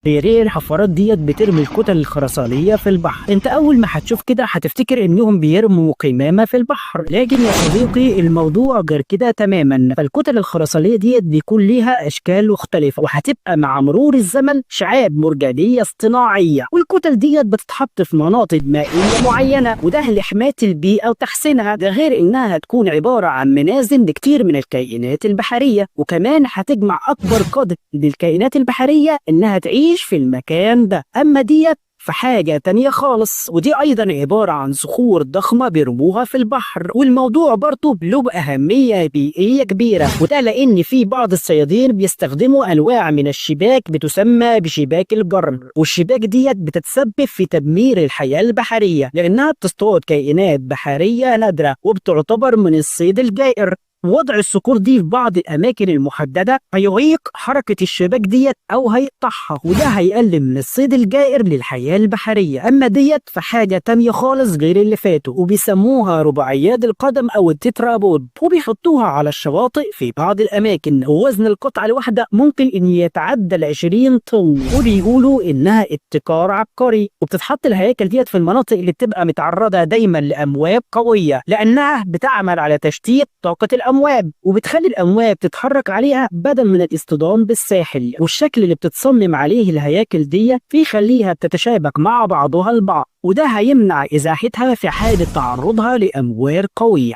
غير الحفارات ديت بترمي الكتل الخرسانية في البحر. انت اول ما هتشوف كده هتفتكر انهم بيرموا قمامة في البحر، لكن يا صديقي الموضوع غير كده تماما. فالكتل الخرسانية ديت بيكون ليها اشكال مختلفة، وهتبقى مع مرور الزمن شعاب مرجانية اصطناعية، والكتل ديت بتتحط في مناطق مائية معينة، وده لحماية البيئة وتحسينها. ده غير انها هتكون عبارة عن منازل لكتير من الكائنات البحرية، وكمان هتجمع اكبر قدر للكائنات البحرية انها تعيش في المكان ده. اما ديت فحاجة تانية خالص، ودي أيضا عبارة عن صخور ضخمة بيرموها في البحر. والموضوع برضه له أهمية بيئية كبيرة، وده لأن في بعض الصيادين بيستخدموا أنواع من الشباك بتسمى بشباك الجرم، والشباك ديت بتتسبب في تدمير الحياة البحرية لأنها بتصطاد كائنات بحرية نادرة وبتعتبر من الصيد الجائر. وضع الصخور دي في بعض الأماكن المحددة هيعيق حركة الشباك ديت أو هيقطعها، وده هيقلل من الصيد الجائر للحياة البحرية. أما ديت فحاجة تانية خالص غير اللي فاتوا، وبيسموها رباعيات القدم أو التترابود، وبيحطوها على الشواطئ في بعض الأماكن، ووزن القطعة الواحدة ممكن إن يتعدى 20 طن، وبيقولوا إنها ابتكار عبقري. وبتتحط الهياكل ديت في المناطق اللي بتبقى متعرضة دايما لأمواج قوية، لأنها بتعمل على تشتيت طاقة الأمواج، وبتخلي الأمواج تتحرك عليها بدل من الاصطدام بالساحل. والشكل اللي بتتصمم عليه الهياكل دي بيخليها بتتشابك مع بعضها البعض، وده هيمنع إزاحتها في حالة تعرضها لأمواج قوية.